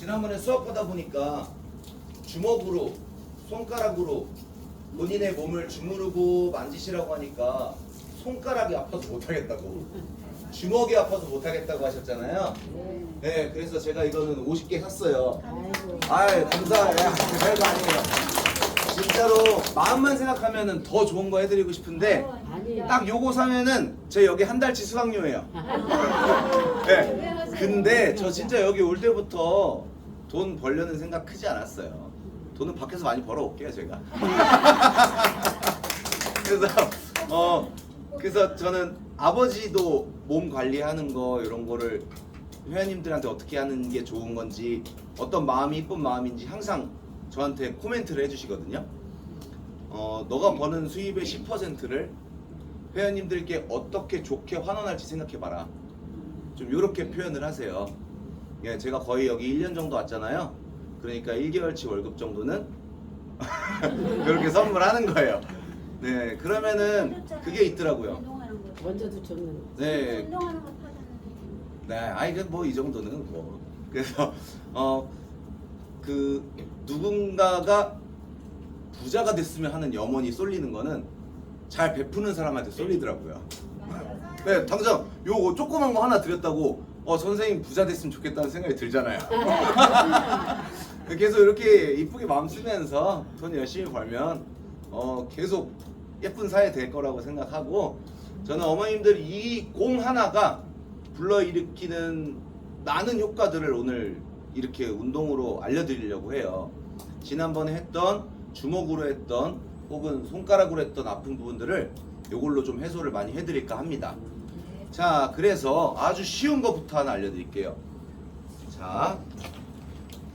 지난번에 수업하다 보니까 주먹으로, 손가락으로 본인의 몸을 주무르고 만지시라고 하니까 손가락이 아파서 못하겠다고, 주먹이 아파서 못하겠다고 하셨잖아요. 네, 그래서 제가 이거는 50개 샀어요. 아유, 감사해요. 별거 아니에요. 진짜로 마음만 생각하면은 더 좋은 거 해드리고 싶은데 딱 요거 사면은 제 여기 한 달치 수강료예요. 네. 근데 저 진짜 여기 올 때부터 돈 벌려는 생각 크지 않았어요. 돈은 밖에서 많이 벌어올게요 제가. 그래서 저는 아버지도 몸 관리하는 거 이런 거를 회원님들한테 어떻게 하는 게 좋은 건지, 어떤 마음이 이쁜 마음인지 항상 저한테 코멘트를 해주시거든요. 너가 버는 수입의 10%를 회원님들께 어떻게 좋게 환원할지 생각해봐라. 좀 이렇게 표현을 하세요. 예, 제가 거의 여기 1년 정도 왔잖아요. 그러니까 1개월치 월급 정도는 이렇게 선물하는 거예요. 네, 그러면은 그게 있더라고요. 먼저도 줬는. 네, 운동하는 거 타잖아요. 네, 아이 뭐 이 정도는 뭐. 그래서 그 누군가가 부자가 됐으면 하는 염원이 쏠리는 거는 잘 베푸는 사람한테 쏠리더라고요. 네, 당장 요거 조그만 거 하나 드렸다고 선생님 부자 됐으면 좋겠다는 생각이 들잖아요. 계속 이렇게 이쁘게 마음 쓰면서 돈 열심히 벌면 계속 예쁜 사회 될 거라고 생각하고, 저는 어머님들 이 공 하나가 불러일으키는 많은 효과들을 오늘 이렇게 운동으로 알려드리려고 해요. 지난번에 했던 주먹으로 했던 혹은 손가락으로 했던 아픈 부분들을 이걸로 좀 해소를 많이 해드릴까 합니다. 자, 그래서 아주 쉬운 것부터 하나 알려드릴게요. 자,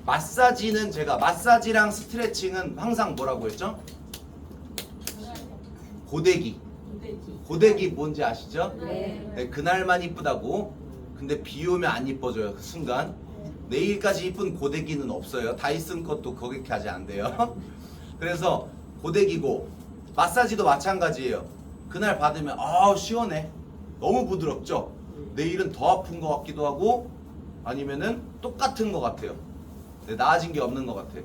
마사지는 제가 마사지랑 스트레칭은 항상 뭐라고 했죠? 고데기. 고데기 뭔지 아시죠? 네, 그날만 이쁘다고. 근데 비 오면 안 이뻐져요. 그 순간. 내일까지 이쁜 고데기는 없어요. 다이슨 것도 거기까지 안 돼요. 그래서 고데기고, 마사지도 마찬가지예요. 그날 받으면 시원해. 너무 부드럽죠? 내일은 더 아픈 것 같기도 하고 아니면은 똑같은 것 같아요. 네, 나아진 게 없는 것 같아요.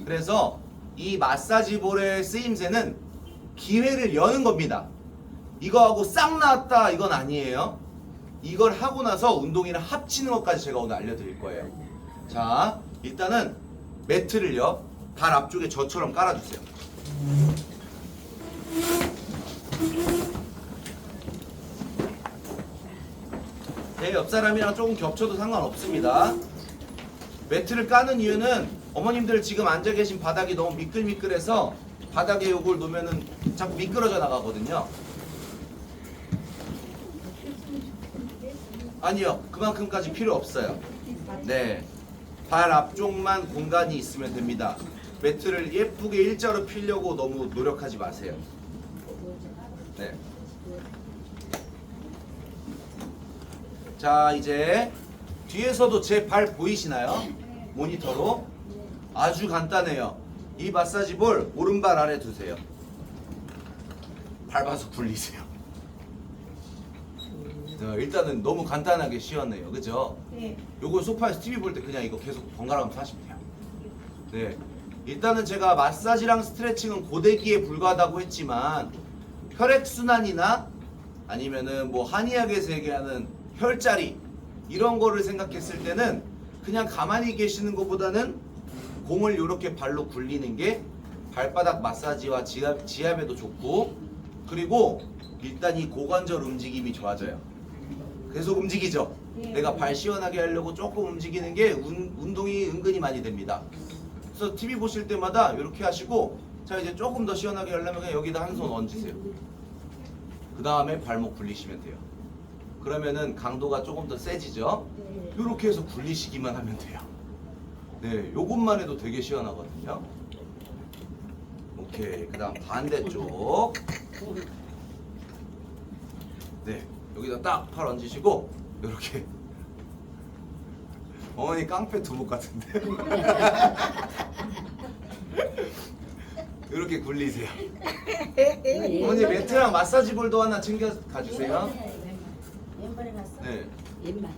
그래서 이 마사지 볼의 쓰임새는 기회를 여는 겁니다. 이거하고 싹 나았다 이건 아니에요. 이걸 하고 나서 운동이랑 합치는 것까지 제가 오늘 알려드릴 거예요. 자, 일단은 매트를요 발 앞쪽에 저처럼 깔아주세요. 내 옆 사람이랑 조금 겹쳐도 상관없습니다. 매트를 까는 이유는 어머님들 지금 앉아 계신 바닥이 너무 미끌미끌해서 바닥에 요걸 놓으면은 자꾸 미끄러져 나가거든요. 아니요, 그만큼까지 필요 없어요. 네, 발 앞쪽만 공간이 있으면 됩니다. 매트를 예쁘게 일자로 피려고 너무 노력하지 마세요. 네. 자, 이제 뒤에서도 제 발 보이시나요? 모니터로. 아주 간단해요. 이 마사지 볼 오른발 아래 두세요. 밟아서 굴리세요. 자, 일단은 너무 간단하게 시원해요. 그죠? 네. 요거 소파에서 TV 볼 때 그냥 이거 계속 번갈아가면서 하시면 돼요. 네. 일단은 제가 마사지랑 스트레칭은 고데기에 불과하다고 했지만 혈액순환이나 아니면은 뭐 한의학에서 얘기하는 혈자리 이런 거를 생각했을 때는 그냥 가만히 계시는 것보다는 공을 이렇게 발로 굴리는 게 발바닥 마사지와 지압에도 좋고, 그리고 일단 이 고관절 움직임이 좋아져요. 계속 움직이죠? 내가 발 시원하게 하려고 조금 움직이는 게 운동이 은근히 많이 됩니다. 그래서 TV 보실 때마다 이렇게 하시고, 자 이제 조금 더 시원하게 하려면 그냥 여기다 한 손 얹으세요. 그 다음에 발목 굴리시면 돼요. 그러면은 강도가 조금 더 세지죠? 이렇게 해서 굴리시기만 하면 돼요. 네, 요것만 해도 되게 시원하거든요. 오케이, 그 다음 반대쪽. 네, 여기다 딱 팔 얹으시고 이렇게. 어머니 깡패 두목 같은데. 이렇게 굴리세요. 어머니 매트랑 마사지 볼도 하나 챙겨 가주세요. 왼발에 갔어. 네. 옛날.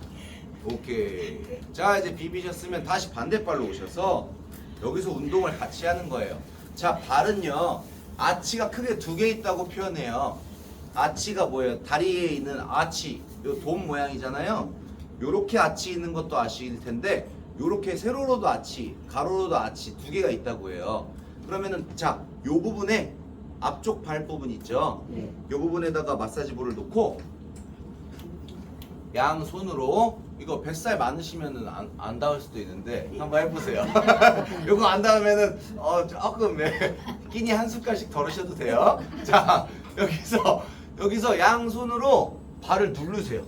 오케이. 자, 이제 비비셨으면 다시 반대발로 오셔서 여기서 운동을 같이 하는 거예요. 자, 발은요. 아치가 크게 두 개 있다고 표현해요. 아치가 뭐예요? 다리에 있는 아치, 요 돔 모양이잖아요. 요렇게 아치 있는 것도 아실 텐데 요렇게 세로로도 아치, 가로로도 아치 두 개가 있다고 해요. 그러면은 자, 요 부분에 앞쪽 발 부분 있죠? 요 부분에다가 마사지 볼을 놓고 양 손으로 이거 뱃살 많으시면은 안 닿을 수도 있는데 한번 해보세요. 이거 안 닿으면은 조금 끼니 한 숟갈씩 덜으셔도 돼요. 자, 여기서 양 손으로 발을 누르세요.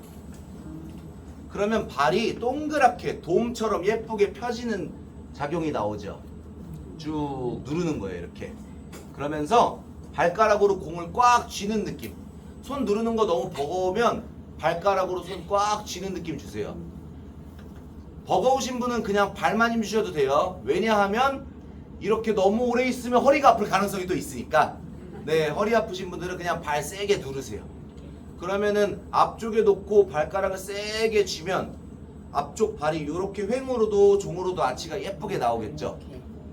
그러면 발이 동그랗게 돔처럼 예쁘게 펴지는 작용이 나오죠. 쭉 누르는 거예요, 이렇게. 그러면서 발가락으로 공을 꽉 쥐는 느낌. 손 누르는 거 너무 버거우면 발가락으로 손 꽉 쥐는 느낌 주세요. 버거우신 분은 그냥 발만 힘 주셔도 돼요. 왜냐하면 이렇게 너무 오래 있으면 허리가 아플 가능성이 또 있으니까. 네, 허리 아프신 분들은 그냥 발 세게 누르세요. 그러면은 앞쪽에 놓고 발가락을 세게 쥐면 앞쪽 발이 이렇게 횡으로도 종으로도 아치가 예쁘게 나오겠죠.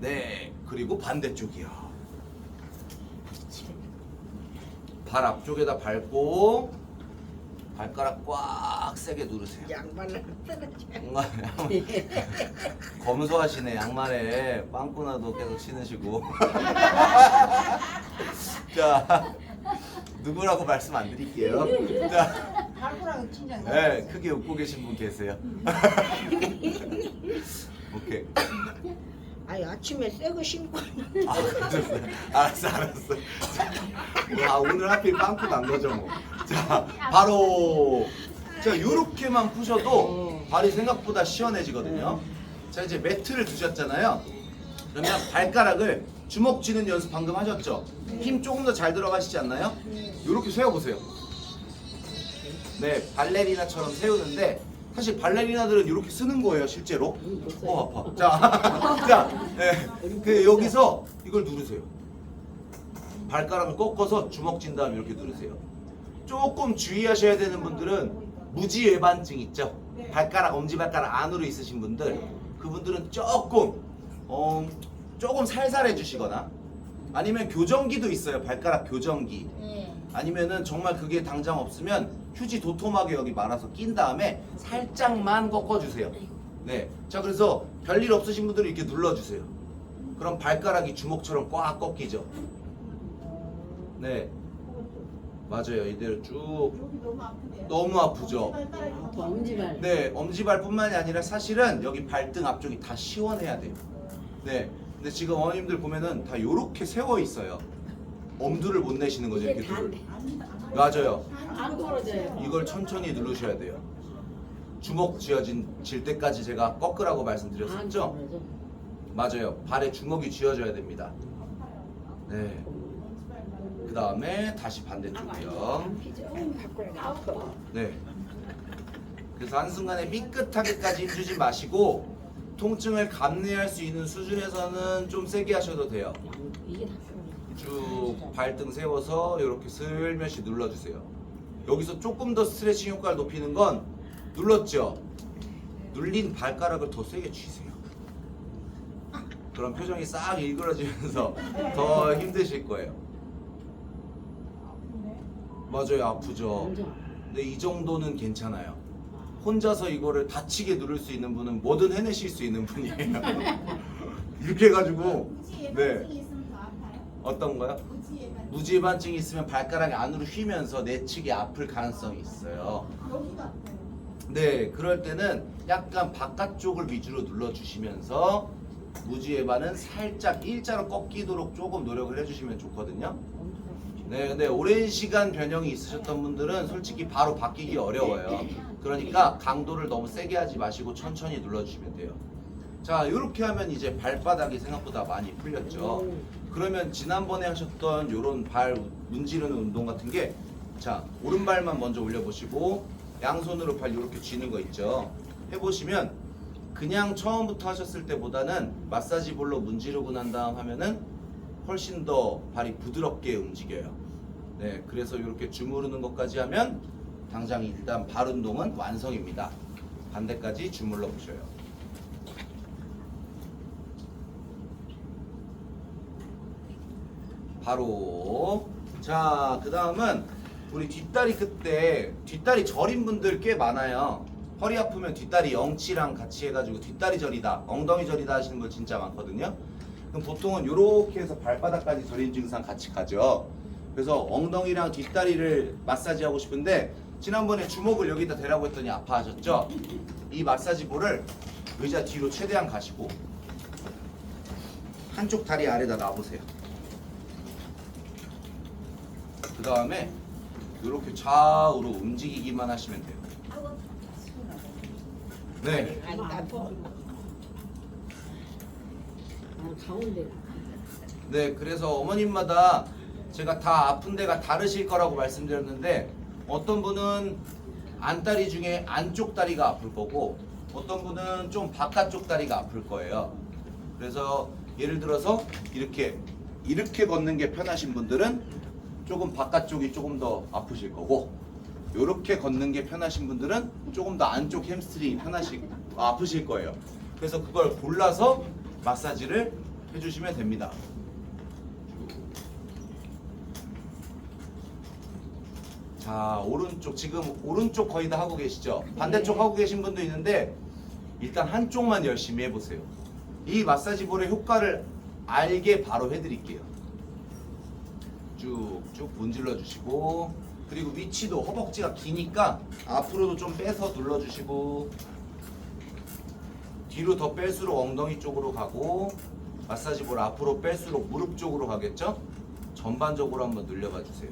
네, 그리고 반대쪽이요. 발 앞쪽에다 밟고 발가락 꽉 세게 누르세요. 양말을 떨어져. 검소하시네. 양말에 빵꾸나도 계속 신으시고. 자, 누구라고 말씀 안 드릴게요. 자, 발가락은 진짜. 네, 크게 웃고 계신 분 계세요. 오케이. 아니 아침에 새거 신고. 아, 그러셨어요. 알았어. 자, 오늘 하필 빵꾸 난 거죠, 뭐. 자, 바로 자, 요렇게만 푸셔도 발이 생각보다 시원해지거든요. 자, 이제 매트를 두셨잖아요. 그러면 발가락을 주먹 쥐는 연습 방금 하셨죠? 힘 조금 더 잘 들어가시지 않나요? 요렇게 세워보세요. 네, 발레리나처럼 세우는데 사실 발레리나들은 이렇게 쓰는 거예요, 실제로. 아파. 자, 네, 여기서 이걸 누르세요. 발가락을 꺾어서 주먹 쥔 다음에 이렇게 누르세요. 조금 주의하셔야 되는 분들은 무지외반증 있죠? 발가락, 엄지발가락 안으로 있으신 분들, 그분들은 조금 살살 해주시거나 아니면 교정기도 있어요. 발가락 교정기. 아니면은 정말 그게 당장 없으면 휴지 도톰하게 여기 말아서 낀 다음에 살짝만 꺾어주세요. 네. 자, 그래서 별일 없으신 분들은 이렇게 눌러주세요. 그럼 발가락이 주먹처럼 꽉 꺾이죠. 네. 맞아요. 이대로 쭉. 너무 아프죠? 엄지발. 네. 엄지발뿐만이 아니라 사실은 여기 발등 앞쪽이 다 시원해야 돼요. 네. 근데 지금 어머님들 보면은 다 요렇게 세워 있어요. 엄두를 못 내시는 거죠, 이렇게 둘. 맞아요. 안 떨어져요. 이걸 천천히 누르셔야 돼요. 주먹 질 때까지 제가 꺾으라고 말씀드렸었죠? 맞아요. 발에 주먹이 쥐어져야 됩니다. 네. 그 다음에 다시 반대쪽이요. 네. 그래서 한순간에 삐끗하게까지 힘주지 마시고 통증을 감내할 수 있는 수준에서는 좀 세게 하셔도 돼요. 이게 다 쭉 발등 세워서 이렇게 슬며시 눌러주세요. 여기서 조금 더 스트레칭 효과를 높이는 건 눌렀죠? 눌린 발가락을 더 세게 쥐세요. 그럼 표정이 싹 일그러지면서 더 힘드실 거예요. 맞아요, 아프죠? 근데 이 정도는 괜찮아요. 혼자서 이거를 다치게 누를 수 있는 분은 뭐든 해내실 수 있는 분이에요. 이렇게 해가지고 네. 어떤 거요? 무지반증이 있으면 발가락이 안으로 휘면서 내측이 아플 가능성이 있어요. 네, 그럴 때는 약간 바깥쪽을 위주로 눌러주시면서 무지외반은 살짝 일자로 꺾이도록 조금 노력을 해주시면 좋거든요. 네, 근데 오랜 시간 변형이 있으셨던 분들은 솔직히 바로 바뀌기 어려워요. 그러니까 강도를 너무 세게 하지 마시고 천천히 눌러주시면 돼요. 자, 이렇게 하면 이제 발바닥이 생각보다 많이 풀렸죠. 그러면 지난번에 하셨던 요런 발 문지르는 운동 같은 게, 자, 오른발만 먼저 올려보시고 양손으로 발 이렇게 쥐는 거 있죠. 해보시면 그냥 처음부터 하셨을 때보다는 마사지 볼로 문지르고 난 다음 하면은 훨씬 더 발이 부드럽게 움직여요. 네, 그래서 이렇게 주무르는 것까지 하면 당장 일단 발 운동은 완성입니다. 반대까지 주물러 보셔요. 바로. 자, 그 다음은 우리 뒷다리 끝에 뒷다리 저린 분들 꽤 많아요. 허리 아프면 뒷다리 영치랑 같이 해가지고 뒷다리 저리다, 엉덩이 저리다 하시는 분 진짜 많거든요. 그럼 보통은 이렇게 해서 발바닥까지 저린 증상 같이 가죠. 그래서 엉덩이랑 뒷다리를 마사지 하고 싶은데 지난번에 주먹을 여기다 대라고 했더니 아파하셨죠? 이 마사지 볼을 의자 뒤로 최대한 가시고 한쪽 다리 아래다 놔보세요. 그 다음에 이렇게 좌우로 움직이기만 하시면 돼요. 네. 아이 나도 가운데. 네, 그래서 어머님마다 제가 다 아픈 데가 다르실 거라고 말씀드렸는데 어떤 분은 안다리 중에 안쪽 다리가 아플 거고 어떤 분은 좀 바깥쪽 다리가 아플 거예요. 그래서 예를 들어서 이렇게 걷는 게 편하신 분들은 조금 바깥쪽이 조금 더 아프실 거고 이렇게 걷는 게 편하신 분들은 조금 더 안쪽 햄스트링이 아프실 거예요. 그래서 그걸 골라서 마사지를 해주시면 됩니다. 자, 오른쪽 지금 오른쪽 거의 다 하고 계시죠? 반대쪽 하고 계신 분도 있는데 일단 한쪽만 열심히 해보세요. 이 마사지 볼의 효과를 알게 바로 해드릴게요. 쭉쭉 문질러 주시고 그리고 위치도 허벅지가 기니까 앞으로도 좀 빼서 눌러주시고 뒤로 더 뺄수록 엉덩이 쪽으로 가고 마사지 볼 앞으로 뺄수록 무릎 쪽으로 가겠죠? 전반적으로 한번 늘려봐 주세요.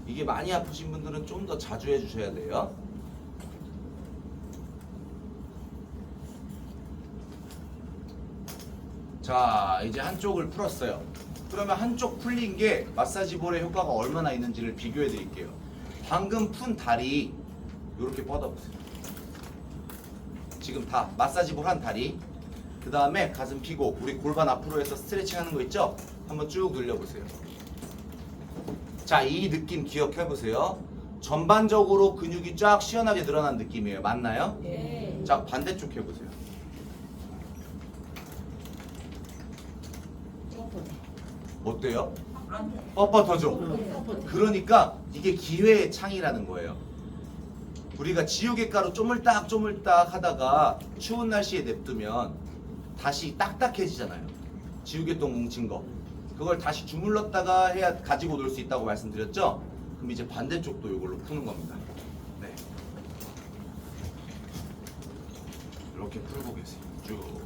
이게 많이 아프신 분들은 좀 더 자주 해주셔야 돼요. 자, 이제 한쪽을 풀었어요. 그러면 한쪽 풀린 게 마사지 볼의 효과가 얼마나 있는지를 비교해 드릴게요. 방금 푼 다리 이렇게 뻗어보세요. 지금 다 마사지 볼 한 다리, 그 다음에 가슴 펴고 우리 골반 앞으로 해서 스트레칭 하는 거 있죠? 한번 쭉 늘려보세요. 자, 이 느낌 기억해 보세요. 전반적으로 근육이 쫙 시원하게 늘어난 느낌이에요. 맞나요? 네. 자, 반대쪽 해보세요. 어때요? 뻣뻣하죠? 그러니까 이게 기회의 창이라는 거예요. 우리가 지우개 가루 쪼물딱 하다가 추운 날씨에 냅두면 다시 딱딱해지잖아요. 지우개똥 뭉친 거. 그걸 다시 주물렀다가 해야 가지고 놀 수 있다고 말씀드렸죠? 그럼 이제 반대쪽도 이걸로 푸는 겁니다. 네. 이렇게 풀고 계세요. 쭉.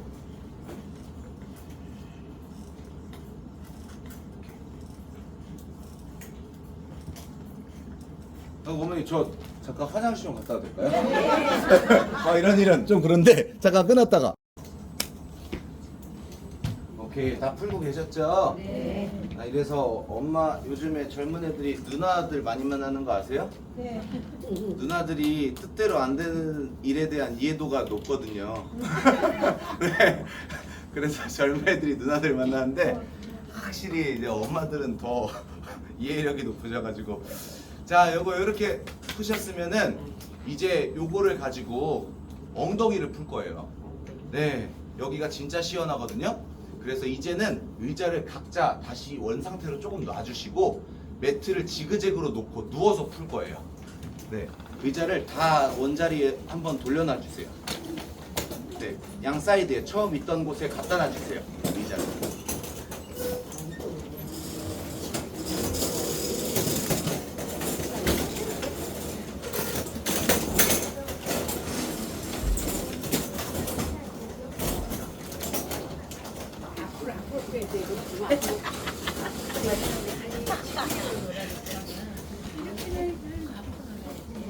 어머니 저 잠깐 화장실 좀 갔다 와도 될까요? 이런 일은 좀 그런데 잠깐 끊었다가. 오케이, 다 풀고 계셨죠? 네. 이래서 엄마 요즘에 젊은 애들이 누나들 많이 만나는 거 아세요? 네. 누나들이 뜻대로 안 되는 일에 대한 이해도가 높거든요. 네. 그래서 젊은 애들이 누나들 만나는데 확실히 이제 엄마들은 더 이해력이 높으셔가지고 자, 요거 이렇게 푸셨으면은 이제 요거를 가지고 엉덩이를 풀 거예요. 네, 여기가 진짜 시원하거든요. 그래서 이제는 의자를 각자 다시 원상태로 조금 놔주시고 매트를 지그재그로 놓고 누워서 풀 거예요. 네, 의자를 다 원자리에 한번 돌려놔 주세요. 네, 양 사이드에 처음 있던 곳에 갖다 놔주세요. 의자를.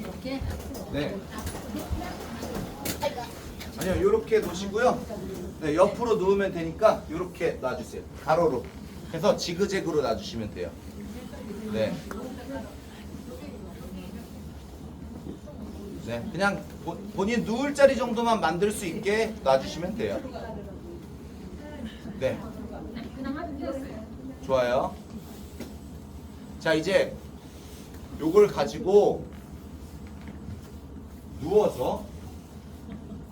이렇게. 네. 아니요, 이렇게 놓으시고요. 네, 옆으로 누우면 되니까 이렇게 놔주세요. 가로로 해서 지그재그로 놔주시면 돼요. 네. 네, 그냥 본인 누울 자리 정도만 만들 수 있게 놔주시면 돼요. 네. 좋아요. 자, 이제 요걸 가지고 누워서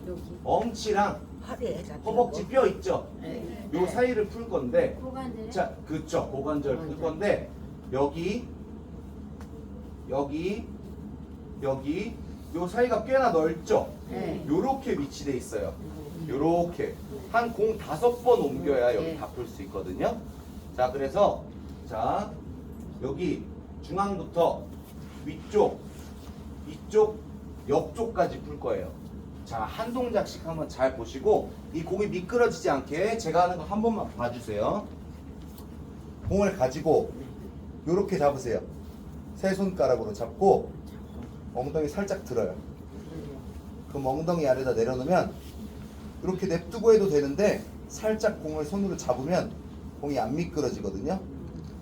여기. 엉치랑 허리에다 허벅지 뼈 있죠? 네. 요 사이를 풀 건데, 고관절. 자, 그쵸, 고관절 풀 건데, 여기, 요 사이가 꽤나 넓죠? 네. 요렇게 위치돼 있어요. 요렇게 한 공 5번 옮겨야 여기 네. 다 풀 수 있거든요. 자, 그래서 자 여기 중앙부터 위쪽, 이쪽, 옆쪽까지 풀 거예요. 자, 한 동작씩 한번 잘 보시고 이 공이 미끄러지지 않게 제가 하는 거 한 번만 봐주세요. 공을 가지고 요렇게 잡으세요. 세 손가락으로 잡고 엉덩이 살짝 들어요. 그럼 엉덩이 아래다 내려놓으면 이렇게 냅두고 해도 되는데 살짝 공을 손으로 잡으면 공이 안 미끄러지거든요.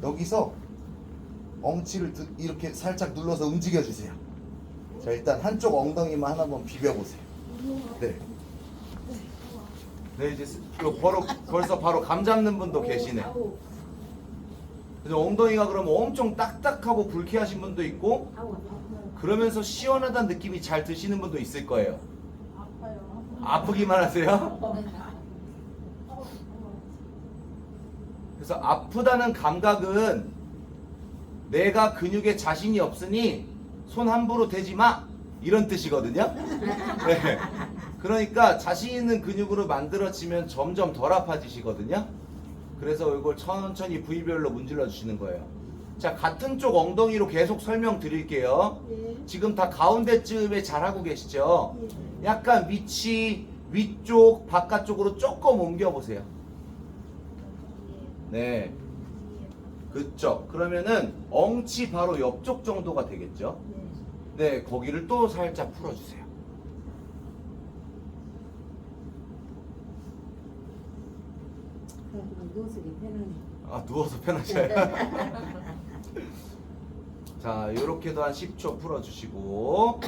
여기서 엉치를 이렇게 살짝 눌러서 움직여 주세요. 자, 일단 한쪽 엉덩이만 하나만 비벼보세요. 네. 네, 이제 벌써 바로 감 잡는 분도 계시네. 그래서 엉덩이가 그러면 엄청 딱딱하고 불쾌하신 분도 있고 그러면서 시원하다는 느낌이 잘 드시는 분도 있을 거예요. 아프기만 하세요? 그래서 아프다는 감각은 내가 근육에 자신이 없으니 손 함부로 대지 마 이런 뜻이거든요. 네. 그러니까 자신 있는 근육으로 만들어지면 점점 덜 아파지시거든요. 그래서 이걸 천천히 부위별로 문질러 주시는 거예요. 자, 같은 쪽 엉덩이로 계속 설명드릴게요. 지금 다 가운데쯤에 잘하고 계시죠? 약간 위치, 위쪽, 바깥쪽으로 조금 옮겨보세요. 네. 그쵸. 그러면은 엉치 바로 옆쪽 정도가 되겠죠? 네, 거기를 또 살짝 풀어주세요. 누워서 편하네. 아, 누워서 편하셔요. 자, 요렇게도 한 10초 풀어주시고,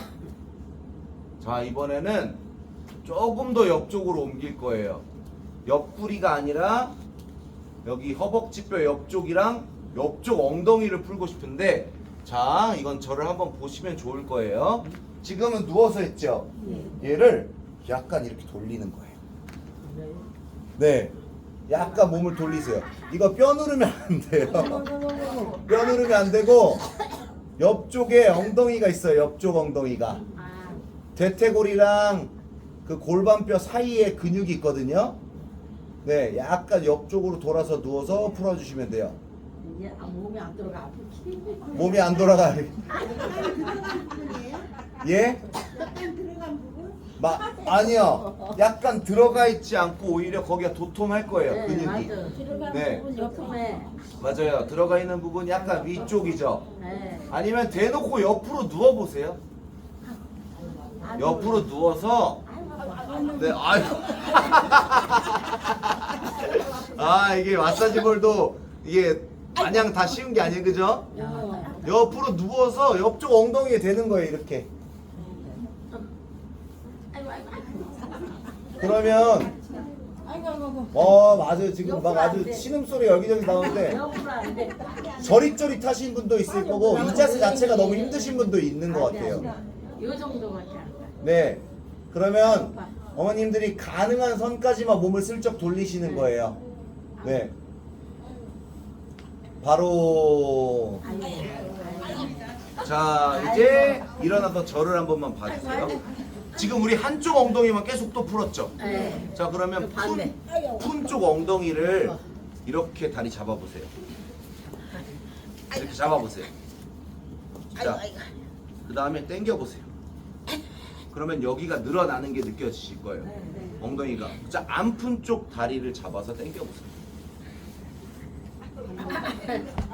자, 이번에는 조금 더 옆쪽으로 옮길 거예요. 옆구리가 아니라 여기 허벅지뼈 옆쪽이랑 옆쪽 엉덩이를 풀고 싶은데, 자, 이건 저를 한번 보시면 좋을 거예요. 지금은 누워서 했죠? 얘를 약간 이렇게 돌리는 거예요. 네. 약간 몸을 돌리세요. 이거 뼈 누르면 안 돼요. 뼈 누르면 안 되고 옆쪽에 엉덩이가 있어요. 옆쪽 엉덩이가. 대퇴골이랑 그 골반뼈 사이에 근육이 있거든요. 네, 약간 옆쪽으로 돌아서 누워서 풀어주시면 돼요. 이제 몸이 안 들어가 아프지. 몸이 안 돌아가. 예? 아니요. 약간 들어가 있지 않고 오히려 거기가 도톰할 거예요. 근육이. 들어가는 네. 부분 옆에. 맞아요. 들어가 있는 부분 약간 위쪽이죠. 네. 아니면 대놓고 옆으로 누워 보세요. 옆으로 누워서 네, 아유. 아, 이게 마사지 볼도 이게 마냥 다 쉬운 게 아니에요, 그죠? 옆으로 누워서 옆쪽 엉덩이에 대는 거예요, 이렇게. 그러면 맞아요. 지금 막 아주 신음소리 여기저기 나오는데 옆으로 안 돼. 저릿저릿하신 분도 있을 거고 이 자세 자체가 너무 힘드신 분도 있는 것 같아요. 요 정도밖에 안 돼. 네. 그러면 어머님들이 가능한 선까지만 몸을 슬쩍 돌리시는 거예요. 네. 바로 자, 이제 일어나서 저를 한 번만 봐주세요. 지금 우리 한쪽 엉덩이만 계속 또 풀었죠? 네. 자, 그러면 반대. 푼 쪽 엉덩이를 이렇게 다리 잡아보세요. 이렇게 잡아보세요. 자, 그 다음에 당겨보세요. 그러면 여기가 늘어나는 게 느껴지실 거예요. 엉덩이가. 자, 안 푼 쪽 다리를 잡아서 당겨보세요.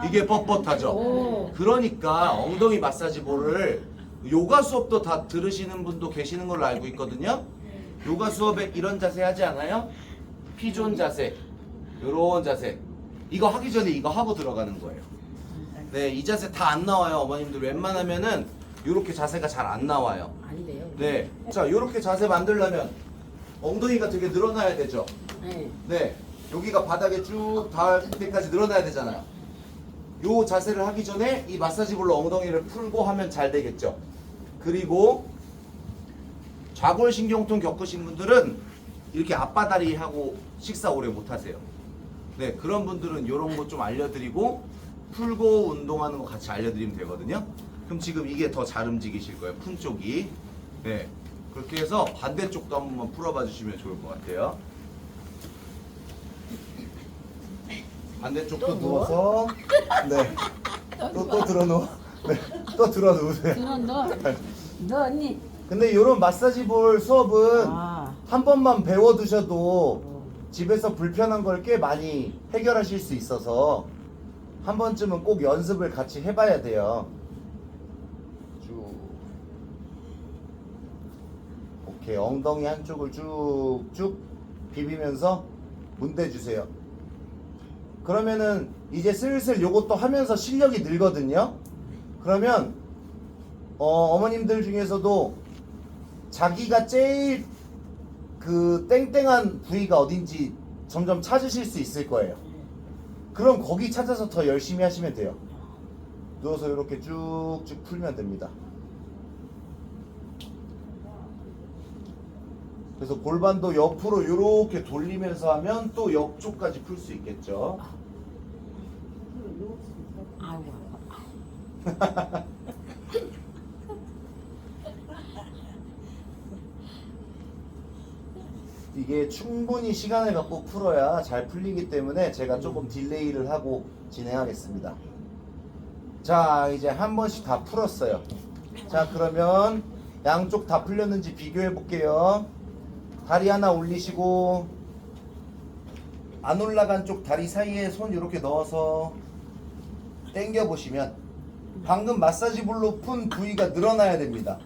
이게 뻣뻣하죠? 그러니까 엉덩이 마사지 볼을 요가 수업도 다 들으시는 분도 계시는 걸로 알고 있거든요. 요가 수업에 이런 자세 하지 않아요? 피존 자세, 요런 자세. 이거 하기 전에 이거 하고 들어가는 거예요. 네, 이 자세 다 안 나와요. 어머님들 닿으면은 요렇게 자세가 잘 안 나와요. 안 돼요. 네, 자, 요렇게 자세 만들려면 엉덩이가 되게 늘어나야 되죠. 네. 네, 여기가 바닥에 쭉 닿을 때까지 늘어나야 되잖아요. 요 자세를 하기 전에 이 마사지 볼로 엉덩이를 풀고 하면 잘 되겠죠. 그리고 좌골신경통 겪으신 분들은 이렇게 앞바다리 하고 식사 오래 못 하세요. 네, 그런 분들은 이런 거 좀 알려드리고 풀고 운동하는 거 같이 알려드리면 되거든요. 그럼 지금 이게 더 잘 움직이실 거예요. 푼 쪽이. 네, 그렇게 해서 반대쪽도 한번 풀어봐 주시면 좋을 것 같아요. 반대쪽도 누워서 네, 또 들어 누워. 네, 또 들어 누우세요. 그럼 너 언니. 근데 이런 마사지 볼 수업은 아. 한 번만 배워두셔도 집에서 불편한 걸 꽤 많이 해결하실 수 있어서 한 번쯤은 꼭 연습을 같이 해봐야 돼요. 쭉. 오케이, 엉덩이 한쪽을 쭉쭉 비비면서 문대주세요. 그러면은 이제 슬슬 요것도 하면서 실력이 늘거든요. 그러면 어머님들 중에서도 자기가 제일 그 땡땡한 부위가 어딘지 점점 찾으실 수 있을 거예요. 그럼 거기 찾아서 더 열심히 하시면 돼요. 누워서 이렇게 쭉쭉 풀면 됩니다. 그래서 골반도 옆으로 이렇게 돌리면서 하면 또 옆쪽까지 풀 수 있겠죠. 아이고. 이게 충분히 시간을 갖고 풀어야 잘 풀리기 때문에 제가 조금 딜레이를 하고 진행하겠습니다. 자, 이제 한 번씩 다 풀었어요. 자, 그러면 양쪽 다 풀렸는지 비교해 볼게요. 다리 하나 올리시고 안 올라간 쪽 다리 사이에 손 이렇게 넣어서 당겨 보시면 방금 마사지 볼로 푼 부위가 늘어나야 됩니다.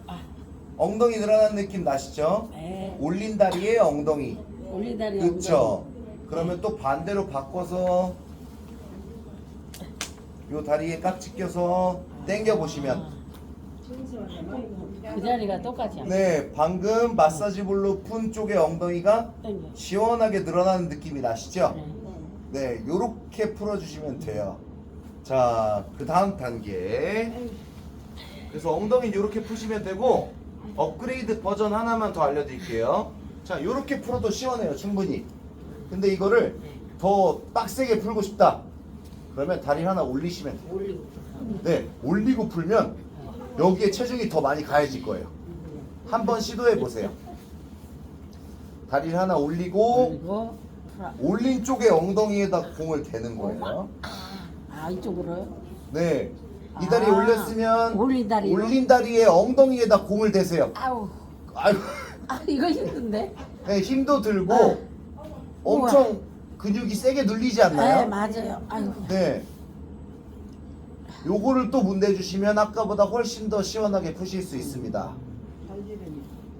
엉덩이 늘어난 느낌 나시죠? 네. 올린 다리에 엉덩이. 올리다리. 그쵸? 그러면 또 반대로 바꿔서 요 다리에 깍지 껴서 당겨 보시면 그 자리가 똑같이. 네, 방금 마사지 볼로 푼 쪽의 엉덩이가 당겨. 시원하게 늘어나는 느낌이 나시죠? 네. 네, 요렇게 풀어주시면 돼요. 자, 그 다음 단계. 그래서 엉덩이 요렇게 푸시면 되고 업그레이드 버전 하나만 더 알려드릴게요. 자, 요렇게 풀어도 시원해요, 충분히. 근데 이거를 더 빡세게 풀고 싶다. 그러면 다리 하나 올리시면 돼요. 올리고. 네, 올리고 풀면 여기에 체중이 더 많이 가해질 거예요. 한번 시도해 보세요. 다리를 하나 올리고 올리고. 올린 쪽에 엉덩이에다 공을 대는 거예요. 아, 이쪽으로요? 네, 이 다리 아, 올렸으면 올린 다리로? 올린 다리에 엉덩이에다 공을 대세요. 아우. 아이고, 아, 이거 힘든데? 네, 힘도 들고 네. 엄청 근육이 세게 눌리지 않나요? 네, 맞아요. 아이고. 네. 요거를 또 문대주시면 아까보다 훨씬 더 시원하게 푸실 수 있습니다.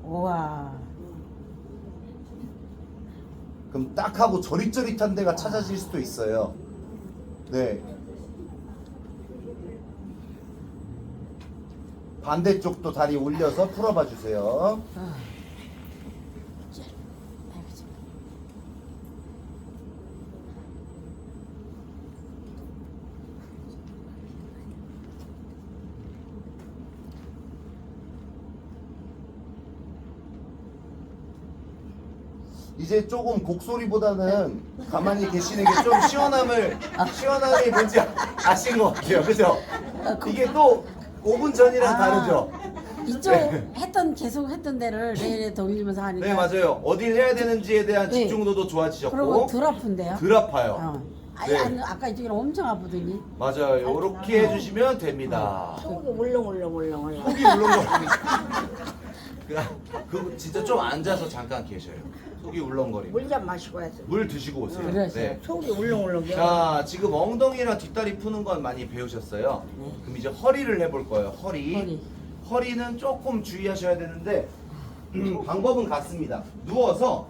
우와. 그럼 딱 하고 저릿저릿한 데가 찾아질 수도 있어요. 네. 반대쪽도 다리 올려서 풀어봐 주세요. 아. 이제 조금 곡소리보다는 가만히 계시는 게 좀 시원함이 뭔지 아신 것 같아요. 그죠? 이게 또 5분 전이랑 아. 다르죠? 이쪽 계속 했던 데를 내일에 돌리면서 하니까. 네, 맞아요. 어딜 해야 되는지에 대한 네. 집중도도 좋아지셨고. 그리고 덜 아픈데요? 덜 아파요. 어. 아니, 네. 아니, 아까 이쪽이 엄청 아프더니. 맞아요. 요렇게 해주시면 됩니다. 속이 울렁울렁울렁울렁. 속이 울렁거리니까. 그거 진짜 좀 앉아서 잠깐 계셔요. 속이 울렁거리고. 물 좀 마시고 와서. 물 드시고 오세요. 그러세요. 네. 속이 울렁울렁. 자, 지금 엉덩이랑 뒷다리 푸는 건 많이 배우셨어요. 네. 그럼 이제 허리를 해볼 거예요. 허리. 허리. 허리는 조금 주의하셔야 되는데 방법은 같습니다. 누워서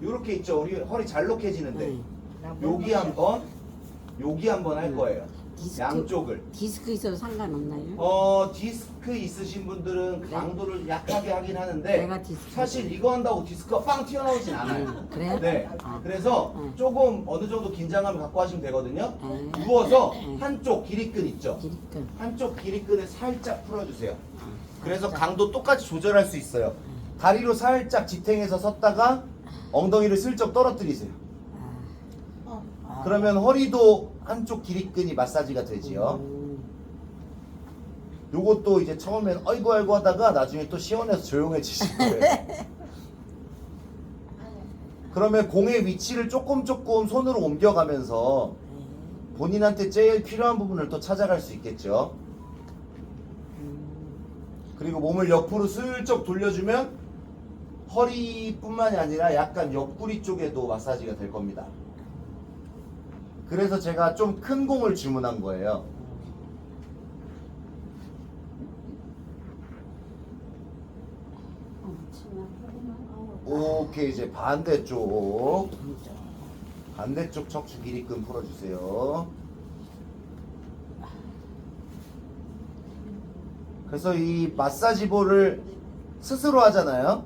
이렇게 있죠. 우리 허리 잘록해지는데 응. 여기 한번 할 거예요. 양쪽을. 디스크 있어도 상관없나요? 디스크 있으신 분들은 강도를 약하게 하긴 하는데 내가 디스크. 사실 이거 한다고 디스크가 빵 튀어나오진 않아요. 그래요? 네. 아. 그래서 응. 조금 어느 정도 긴장감을 갖고 하시면 되거든요. 응. 누워서 응. 한쪽 길이끈 있죠. 디스크. 한쪽 길이끈을 살짝 풀어주세요. 그래서 살짝. 강도 똑같이 조절할 수 있어요. 다리로 살짝 지탱해서 섰다가 엉덩이를 슬쩍 떨어뜨리세요. 그러면 허리도 한쪽 기립근이 마사지가 되지요. 요것도 이제 처음엔 어이구 아이고 하다가 나중에 또 시원해서 조용해지실 거예요. 그러면 공의 위치를 조금 손으로 옮겨가면서 본인한테 제일 필요한 부분을 또 찾아갈 수 있겠죠. 그리고 몸을 옆으로 슬쩍 돌려주면 허리뿐만이 아니라 약간 옆구리 쪽에도 마사지가 될 겁니다. 그래서 제가 좀 큰 공을 주문한 거예요. 오케이, 이제 반대쪽 척추 기립근 풀어주세요. 그래서 이 마사지볼을 스스로 하잖아요.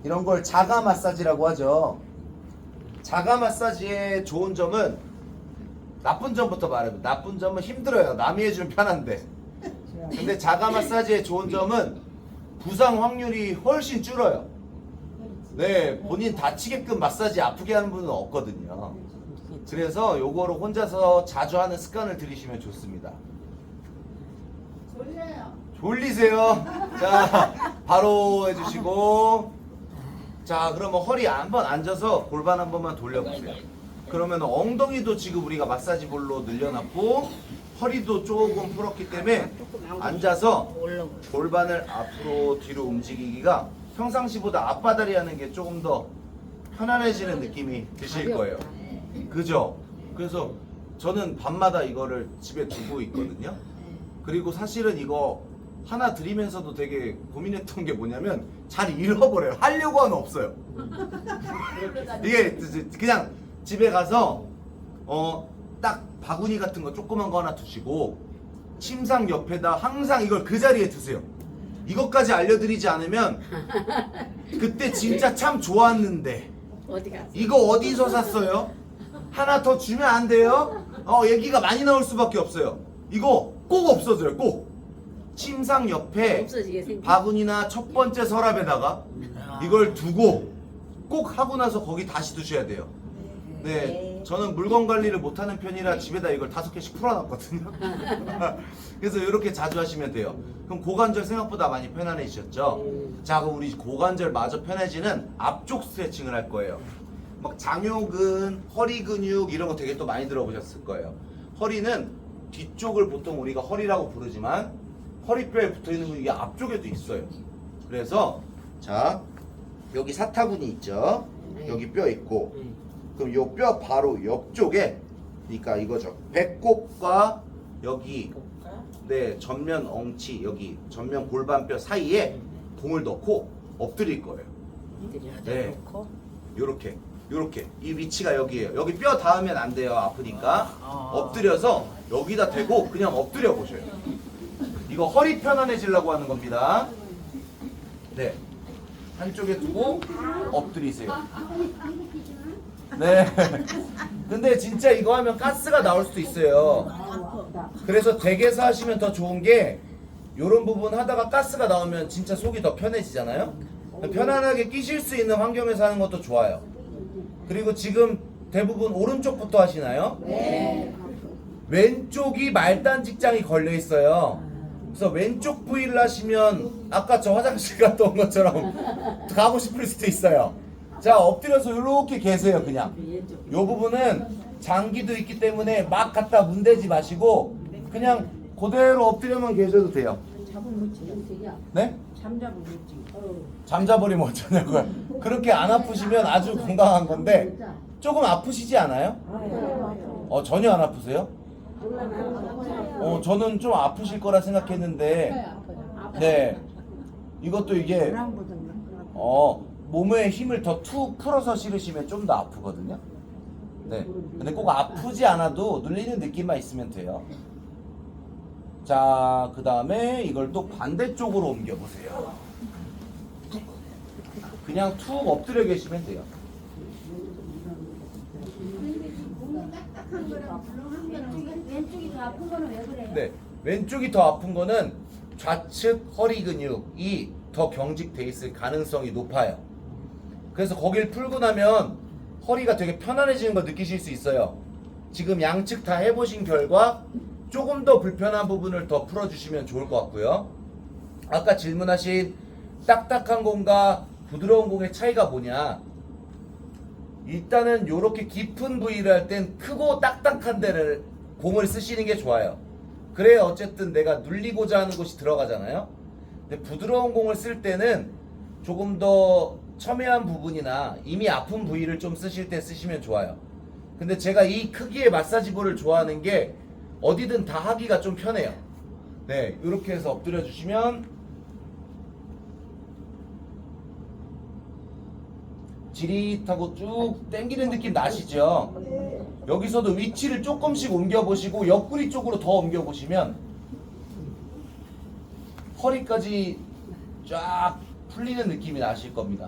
이런 걸 자가 마사지라고 하죠. 자가 마사지의 좋은 점은, 나쁜 점부터 말해요. 나쁜 점은 힘들어요. 남이 해주면 편한데. 근데 자가 마사지의 좋은 점은 부상 확률이 훨씬 줄어요. 네, 본인 다치게끔 마사지 아프게 하는 분은 없거든요. 그래서 요거를 혼자서 자주 하는 습관을 들이시면 좋습니다. 졸리세요. 자, 바로 해주시고. 자, 그러면 허리 한번 앉아서 골반 한 번만 돌려보세요. 그러면 엉덩이도 지금 우리가 마사지볼로 늘려놨고 허리도 조금 풀었기 때문에 앉아서 골반을 앞으로 뒤로 움직이기가 평상시보다 앞바다리 하는 게 조금 더 편안해지는 느낌이 드실 거예요. 그죠? 그래서 저는 밤마다 이거를 집에 두고 있거든요. 그리고 사실은 이거 하나 드리면서도 되게 고민했던 게 뭐냐면 잘 잃어버려요. 하려고 하면 없어요. 이게 그냥 집에 가서 딱 바구니 같은 거 조그만 거 하나 두시고 침상 옆에다 항상 이걸 그 자리에 두세요. 이것까지 알려드리지 않으면 그때 진짜 참 좋았는데 이거 어디서 샀어요? 하나 더 주면 안 돼요? 얘기가 많이 나올 수밖에 없어요. 이거 꼭 없어져요. 꼭 침상 옆에 바구니나 첫 번째 서랍에다가 이걸 두고 꼭 하고 나서 거기 다시 두셔야 돼요. 네, 저는 물건 관리를 못하는 편이라 집에다 이걸 5개씩 풀어놨거든요. 그래서 이렇게 자주 하시면 돼요. 그럼 고관절 생각보다 많이 편안해지셨죠? 자, 그럼 우리 고관절 마저 편해지는 앞쪽 스트레칭을 할 거예요. 막 장요근, 허리 근육 이런 거 되게 또 많이 들어보셨을 거예요. 허리는 뒤쪽을 보통 우리가 허리라고 부르지만 허리뼈에 붙어있는 근육이 앞쪽에도 있어요. 그래서 자, 여기 사타구니 있죠? 여기 뼈 있고 그럼 요 뼈 바로 옆쪽에, 그러니까 이거죠. 배꼽과 여기 네 전면 엉치, 여기 전면 골반뼈 사이에 공을 넣고 엎드릴 거예요. 네, 요렇게 이 위치가 여기에요. 여기 뼈 닿으면 안 돼요. 아프니까. 엎드려서 여기다 대고 그냥 엎드려 보셔요. 이거 허리 편안해지려고 하는 겁니다. 네, 한쪽에 두고 엎드리세요. 네. 근데 진짜 이거 하면 가스가 나올 수도 있어요. 그래서 댁에서 하시면 더 좋은 게 요런 부분 하다가 가스가 나오면 진짜 속이 더 편해지잖아요. 편안하게 끼실 수 있는 환경에서 하는 것도 좋아요. 그리고 지금 대부분 오른쪽부터 하시나요? 네. 왼쪽이 말단 직장이 걸려 있어요. 그래서 왼쪽 부위를 하시면 아까 저 화장실 갔다 온 것처럼 가고 싶을 수도 있어요. 자, 엎드려서 이렇게 계세요. 그냥 요 부분은 장기도 있기 때문에 막 갖다 문대지 마시고 그냥 그대로 엎드려만 계셔도 돼요. 네? 잠자버리면 어쩌냐고요. 그렇게 안 아프시면 아주 건강한 건데 조금 아프시지 않아요? 전혀 안 아프세요? 저는 좀 아프실 거라 생각했는데 네, 이것도 이게 몸에 힘을 더 툭 풀어서 실으시면 좀 더 아프거든요. 네, 근데 꼭 아프지 않아도 눌리는 느낌만 있으면 돼요. 자, 그 다음에 이걸 또 반대쪽으로 옮겨보세요. 그냥 툭 엎드려 계시면 돼요. 왼쪽이 더 아픈 거는 왜 그래요? 네, 왼쪽이 더 아픈 거는 좌측 허리 근육이 더 경직돼 있을 가능성이 높아요. 그래서 거길 풀고 나면 허리가 되게 편안해지는 걸 느끼실 수 있어요. 지금 양측 다 해보신 결과 조금 더 불편한 부분을 더 풀어주시면 좋을 것 같고요. 아까 질문하신 딱딱한 공과 부드러운 공의 차이가 뭐냐. 일단은 이렇게 깊은 부위를 할 땐 크고 딱딱한 데를 공을 쓰시는 게 좋아요. 그래야 어쨌든 내가 눌리고자 하는 곳이 들어가잖아요. 근데 부드러운 공을 쓸 때는 조금 더 첨예한 부분이나 이미 아픈 부위를 좀 쓰실 때 쓰시면 좋아요. 근데 제가 이 크기의 마사지볼을 좋아하는 게 어디든 다 하기가 좀 편해요. 네, 이렇게 해서 엎드려 주시면 지릿하고 쭉 당기는 느낌 나시죠? 여기서도 위치를 조금씩 옮겨보시고 옆구리 쪽으로 더 옮겨보시면 허리까지 쫙 풀리는 느낌이 나실 겁니다.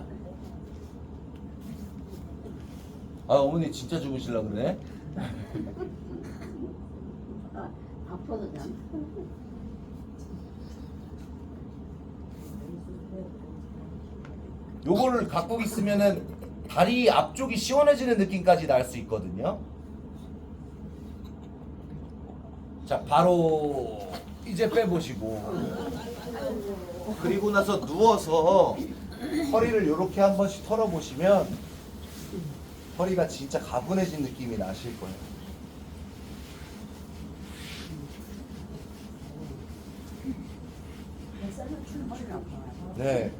아, 어머니 진짜 주무시려고 그러네? 아파서 잘. 요거를 갖고 있으면은 다리 앞쪽이 시원해지는 느낌까지 날 수 있거든요. 자, 바로 이제 빼보시고, 그리고 나서 누워서 허리를 이렇게 한 번씩 털어보시면 허리가 진짜 가분해진 느낌이 나실 거예요. 네.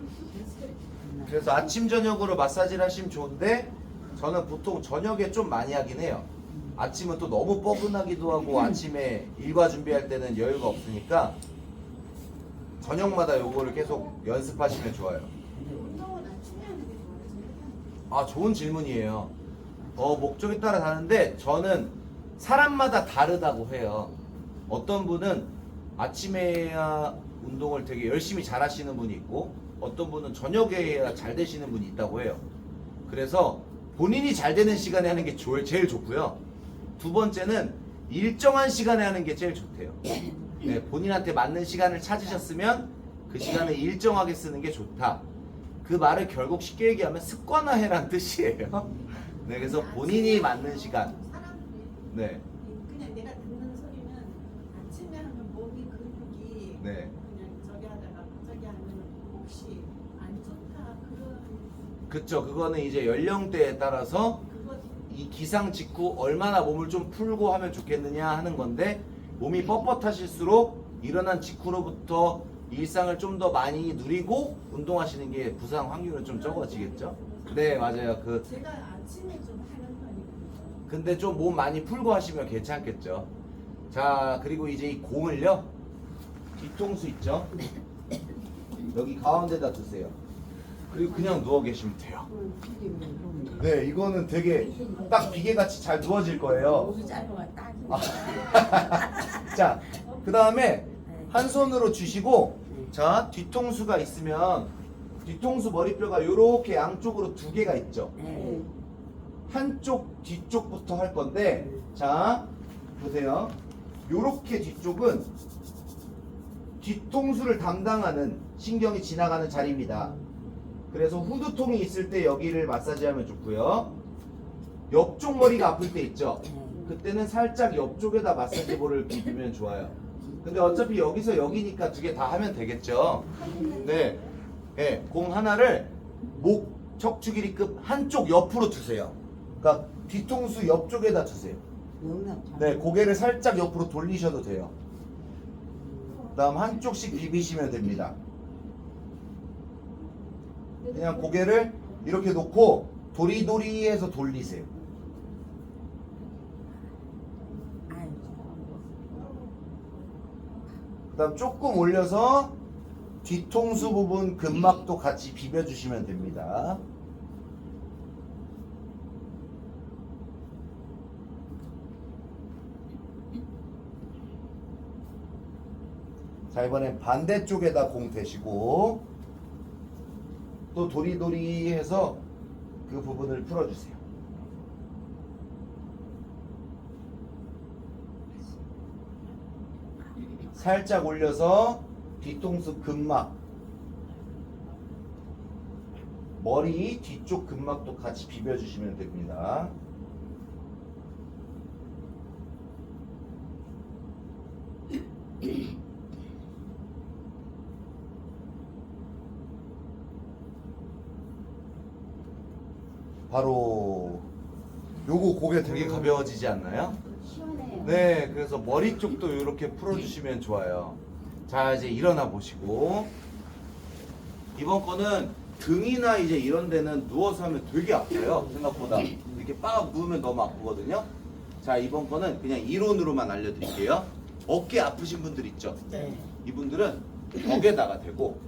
그래서 아침 저녁으로 마사지를 하시면 좋은데 저는 보통 저녁에 좀 많이 하긴 해요. 아침은 또 너무 뻐근하기도 하고 아침에 일과 준비할 때는 여유가 없으니까 저녁마다 요거를 계속 연습하시면 좋아요. 아, 좋은 질문이에요. 목적에 따라 다른데 저는 사람마다 다르다고 해요. 어떤 분은 아침에 해야 운동을 되게 열심히 잘 하시는 분이 있고 어떤 분은 저녁에 해야 잘 되시는 분이 있다고 해요. 그래서 본인이 잘 되는 시간에 하는 게 제일 좋고요. 두 번째는 일정한 시간에 하는 게 제일 좋대요. 네, 본인한테 맞는 시간을 찾으셨으면 그 시간을 일정하게 쓰는 게 좋다. 그 말을 결국 쉽게 얘기하면 습관화해라는 뜻이에요. 네, 그래서 본인이 맞는 시간. 네. 그냥 내가 듣는 소리는 아침에 하면 몸이 근육이 네. 그냥 저기 하다가 저기 하면 혹시 안 좋다 그런 그쵸. 그거는 이제 연령대에 따라서 그거 이 기상 직후 얼마나 몸을 좀 풀고 하면 좋겠느냐 하는 건데 몸이 뻣뻣하실수록 일어난 직후로부터 일상을 좀 더 많이 누리고 운동하시는 게 부상 확률은 좀 적어지겠죠? 네, 맞아요. 제가 아침에 좀 하는 편이거든요. 근데 좀 몸 많이 풀고 하시면 괜찮겠죠. 자, 그리고 이제 이 공을요. 뒤통수 있죠? 여기 가운데다 두세요. 그리고 그냥 누워 계시면 돼요. 네, 이거는 되게 딱 비계같이 잘 누워질 거예요. 목이 짧아가 딱. 자, 그 다음에 한 손으로 쥐시고, 자, 뒤통수가 있으면 뒤통수 머리뼈가 이렇게 양쪽으로 두 개가 있죠. 네. 한쪽 뒤쪽부터 할 건데, 자, 보세요. 요렇게 뒤쪽은 뒤통수를 담당하는 신경이 지나가는 자리입니다. 그래서 후두통이 있을 때 여기를 마사지하면 좋고요. 옆쪽 머리가 아플 때 있죠. 그때는 살짝 옆쪽에다 마사지볼을 비비면 좋아요. 근데 어차피 여기서 여기니까 두 개 다 하면 되겠죠. 네, 네, 공 하나를 목 척추 길이급 한쪽 옆으로 두세요. 그러니까 뒤통수 옆쪽에다 두세요. 네, 고개를 살짝 옆으로 돌리셔도 돼요. 그다음 한쪽씩 비비시면 됩니다. 그냥 고개를 이렇게 놓고 도리도리해서 돌리세요. 그다음 조금 올려서 뒤통수 부분 근막도 같이 비벼주시면 됩니다. 자, 이번엔 반대쪽에다 공 대시고 또 도리도리 해서 그 부분을 풀어주세요. 살짝 올려서 뒤통수 근막 머리 뒤쪽 근막도 같이 비벼주시면 됩니다. 바로 요거 고개 되게 가벼워지지 않나요? 시원해요. 네, 그래서 머리 쪽도 이렇게 풀어주시면 좋아요. 자, 이제 일어나 보시고 이번 거는 등이나 이제 이런 데는 누워서 하면 되게 아파요. 생각보다 이렇게 빡 누우면 너무 아프거든요. 자, 이번 거는 그냥 이론으로만 알려드릴게요. 어깨 아프신 분들 있죠? 네. 이분들은 벽에다가 대고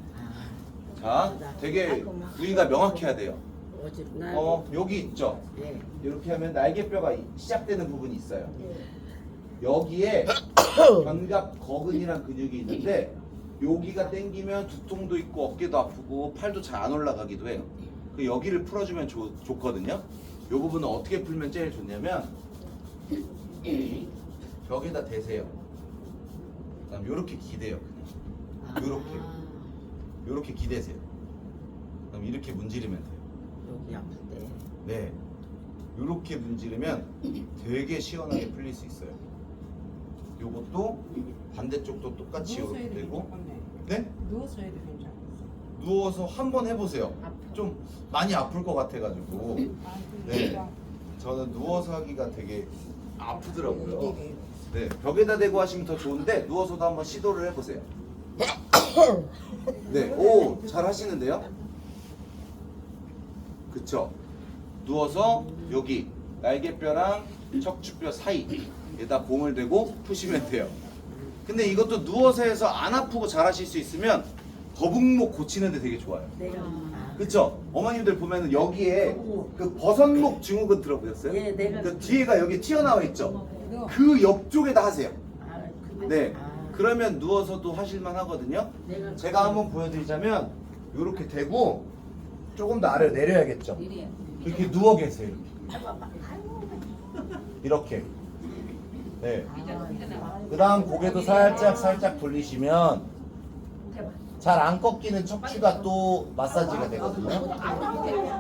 자, 되게 부위가 명확해야 돼요. 여기 있죠? 네. 이렇게 하면 날개뼈가 시작되는 부분이 있어요. 여기에 견갑 거근이란 근육이 있는데 여기가 당기면 두통도 있고 어깨도 아프고 팔도 잘 안 올라가기도 해요. 그 여기를 풀어주면 좋거든요. 이 부분은 어떻게 풀면 제일 좋냐면 벽에다 대세요. 그다음 이렇게 기대요. 그냥 이렇게 기대세요. 그럼 이렇게 문지르면 돼요. 여기 아플 때. 네, 이렇게 문지르면 되게 시원하게 풀릴 수 있어요. 요것도 반대쪽도 똑같이 누워서 이렇게 해도 되고, 괜찮네. 네? 누워서 해도 괜찮겠어. 누워서 한번 해보세요. 좀 많이 아플 것 같아가지고, 네, 저는 누워서 하기가 되게 아프더라고요. 네, 벽에다 대고 하시면 더 좋은데 누워서도 한번 시도를 해보세요. 네, 오, 잘 하시는데요? 그쵸? 누워서 여기 날개뼈랑 척추뼈 사이에다 공을 대고 푸시면 돼요. 근데 이것도 누워서 해서 안 아프고 잘 하실 수 있으면 거북목 고치는데 되게 좋아요. 그쵸? 어머님들 보면은 여기에 그 버선목 증후군 들어보셨어요? 예, 내가 그 뒤에가 여기 튀어나와 있죠? 이거 그 옆쪽에다 하세요. 아, 네. 그러면 누워서도 하실만 하거든요. 내가 제가 한번 보여드리자면 이렇게 대고 조금 더 아래로 내려야겠죠. 이렇게 누워 계세요. 이렇게. 네. 그 다음 고개도 살짝 돌리시면 잘 안 꺾이는 척추가 또 마사지가 되거든요.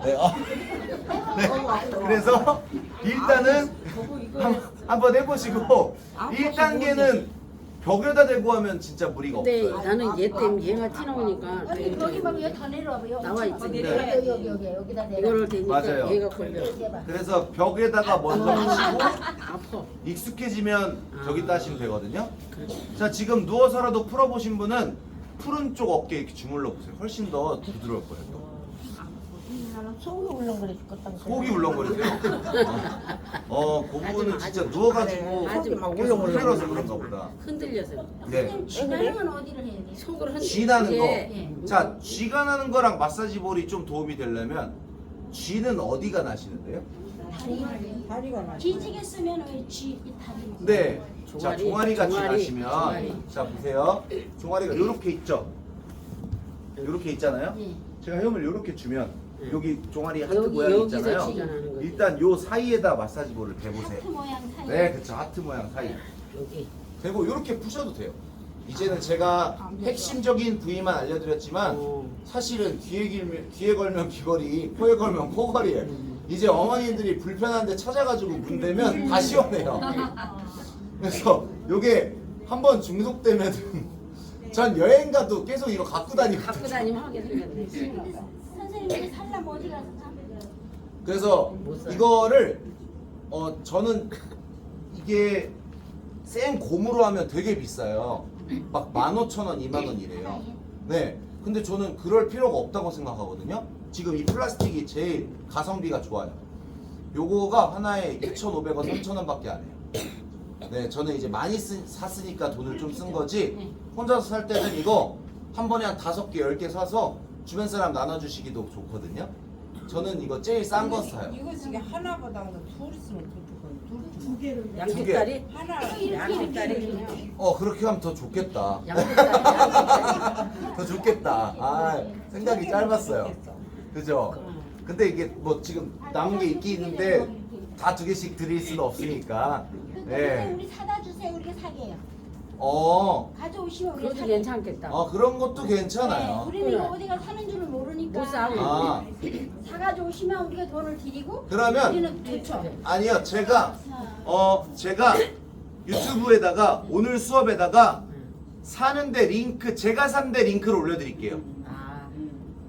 네. 네. 그래서 일단은 한번 해보시고 1단계는 벽에다 대고 하면 진짜 무리가 근데 없어요. 나는 얘 때문에 얘가 튀어나오니까 여기 거기 막 여기 더 내려와봐. 여기 나와 있지. 여기 여기다 내려. 이거를 대니까 맞아요. 얘가 걸려. 그래서 벽에다가 먼저 하시고 아파. 익숙해지면 저기다 하시면 되거든요. 자, 지금 누워서라도 풀어보신 분은 푸른 쪽 어깨 이렇게 주물러 보세요. 훨씬 더 부드러울 거예요. 또. 나는 속이 울렁거려 죽겠다. 속이 울렁거리세요? 그 부분은 진짜 누워가지고 아주 막 계속 울렁울렁. 흔들어서 그런가 보다. 흔들려서. 네. 선생님 쥐나는 어디를 해야 돼? 속을 흔들. 쥐나는 이게 거. 자, 쥐가 나는 거랑 마사지 볼이 좀 도움이 되려면 쥐는 어디가 나시는데요? 다리가 나. 기지개 쓰면 왜쥐 다리? 네. 자, 종아리, 종아리 같이 종아리, 나시면 종아리. 자, 보세요. 종아리가 이렇게 있죠? 이렇게 있잖아요? 네. 제가 힘을 이렇게 주면 여기 종아리 하트 여기, 모양이 여기서 있잖아요. 쥐가 나는 거지. 일단 요 사이에다 마사지 볼을 대보세요. 하트 모양 사이. 네, 그쵸. 하트 모양 사이. 여기. 대고 이렇게 푸셔도 돼요. 이제는 제가 핵심적인 부위만 알려드렸지만 사실은 귀에 걸면 귀걸이, 코에 걸면 코걸이에요. 이제 어머님들이 불편한데 찾아가지고 문대면 다 시원해요. 그래서 요게 한번 중독되면 전 여행 가도 계속 이거 갖고 갖고 다니거든요. 다니면 하게 생겼네. 근데 선생님 살람 어디 가서 참? 그래서 못 사요. 이거를 저는 이게 생 곰으로 하면 되게 비싸요. 막 15,000원, 2만원 이래요. 네. 근데 저는 그럴 필요가 없다고 생각하거든요. 지금 이 플라스틱이 제일 가성비가 좋아요. 요거가 하나에 2,500원, 3,000원 밖에 안 해요. 네, 저는 이제 많이 샀으니까 돈을 좀 쓴 거지, 혼자서 살 때는 이거 한 번에 한 5개, 10개 사서 주변 사람 나눠주시기도 좋거든요. 저는 이거 제일 싼 거 사요. 이거 지금 하나보다도 둘 있으면 두 개를 양쪽 개. 다리? 하나 양쪽 다리. 그렇게 하면 더 좋겠다. 양쪽 다리. 더 좋겠다. 아, 생각이 짧았어요. 그죠? 근데 이게 뭐 지금 남은 게 있긴 있는데 다 2개씩 드릴 수는 없으니까. 네. 우리 사다 주세요. 우리가 사게요. 어, 가져오시면 우리가 그것도 사게요. 괜찮겠다. 그런 것도 네, 괜찮아요. 우리는 이거 어디가 사는 줄을 모르니까. 못 사고. 아 사가지고 오시면 우리가 돈을 드리고 그러면 우리는 좋죠. 아니요 제가 유튜브에다가 오늘 수업에다가 사는데 링크 제가 산데 링크를 올려드릴게요. 아,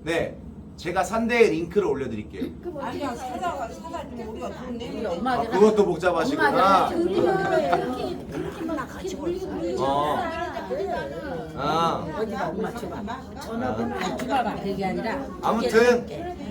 네 제가 산데 링크를 올려드릴게요. 그뭐 아니야 사가지고 우리가 돈 우리 내면 아 엄마들 그것도 복잡하시구나. 우리는 그렇게만 같이 물리고 아 어디가 엄마 줘봐. 전화번호 줘봐봐. 그게 아니라.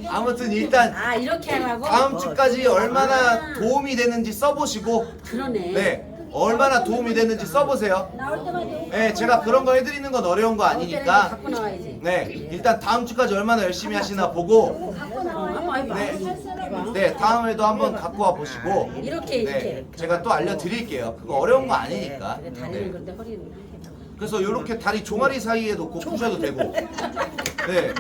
아무튼 일단 아 이렇게 하라고? 다음 주까지 얼마나 도움이 되는지 써보시고 그러네. 네 얼마나 도움이 되는지 써보세요. 나올 때마다 네 제가 그런 거 해드리는 건 어려운 거 아니니까 갖고 나와야지. 네 일단 다음 주까지 얼마나 열심히 하시나 보고 갖고 나와요. 네 다음에도 한번 갖고 와 보시고 이렇게 네 제가 또 알려드릴게요. 그거 어려운 거 아니니까. 그래, 다리는 네. 건데 허리는. 그래서 이렇게 다리 종아리 사이에 놓고 푸셔도 되고 네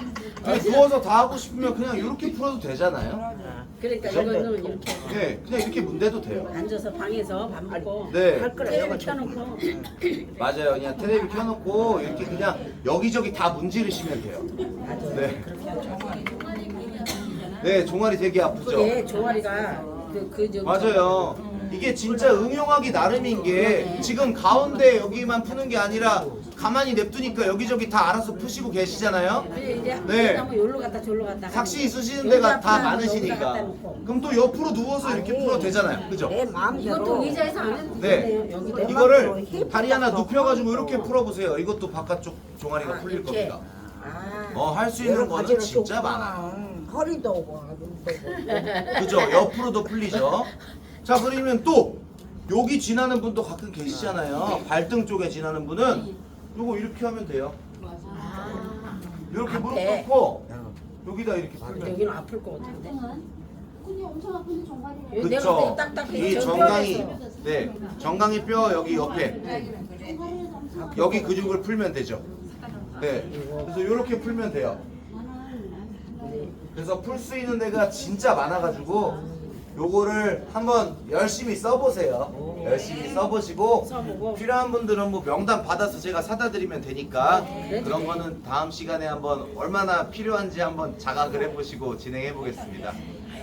그냥 누워서 다 하고 싶으면 그냥 이렇게 풀어도 되잖아요. 그러니까 이거는 이렇게 네 그냥 이렇게 문대도 돼요. 앉아서 방에서 밥 먹고 네 테레비 켜놓고 맞아요. 그냥 테레비 켜놓고 이렇게 그냥 여기저기 다 문지르시면 돼요. 네. 네, 종아리 되게 아프죠. 그게 종아리가 그 맞아요. 이게 진짜 응용하기 나름인 게 지금 가운데 여기만 푸는 게 아니라 가만히 냅두니까 여기저기 다 알아서 푸시고 계시잖아요. 그래 이제 네. 한번 여기로 갔다 저기로 갔다. 삭시 있으시는 여기 데가 다 아프면 여기다 많으시니까. 갖다 놓고. 그럼 또 옆으로 누워서 이렇게 풀어도 되잖아요. 그죠? 내 마음대로 이것도 의자에서 안 해도 네. 되네요. 여기도. 이거를 다리 하나 눕혀가지고 이렇게 풀어보세요. 이것도 바깥쪽 종아리가 아, 풀릴 이렇게. 겁니다. 아, 할 수 있는 거는 진짜 많아요. 허리도 오고 그죠? 옆으로도 풀리죠. 자, 그러면 또 여기 지나는 분도 가끔 계시잖아요. 발등 쪽에 지나는 분은 요거 이렇게 하면 돼요. 이렇게 무릎 앞에. 꿇고 여기다 이렇게 풀면 여기는 아플 것 같은데. 근데 엄청 아픈데 정말이네. 여기 내가 볼때 그쵸? 딱딱해. 이 저 정강이 뼈에서. 네 정강이 뼈 여기 옆에 여기 근육을 풀면 되죠. 네 그래서 이렇게 풀면 돼요. 그래서 풀 수 있는 데가 진짜 많아가지고 요거를 한번 열심히 써보세요. 열심히 써보시고 써보고. 필요한 분들은 뭐 명단 받아서 제가 사다 드리면 되니까 네. 그런 거는 다음 시간에 한번 얼마나 필요한지 한번 자각을 해보시고 진행해 보겠습니다.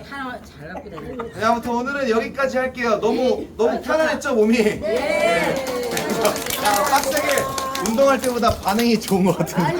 하나 잘 갖고 다니네. 네, 아무튼 오늘은 여기까지 할게요. 너무 편안했죠 몸이? 네. 야, 빡세게 운동할 때보다 반응이 좋은 것 같은데.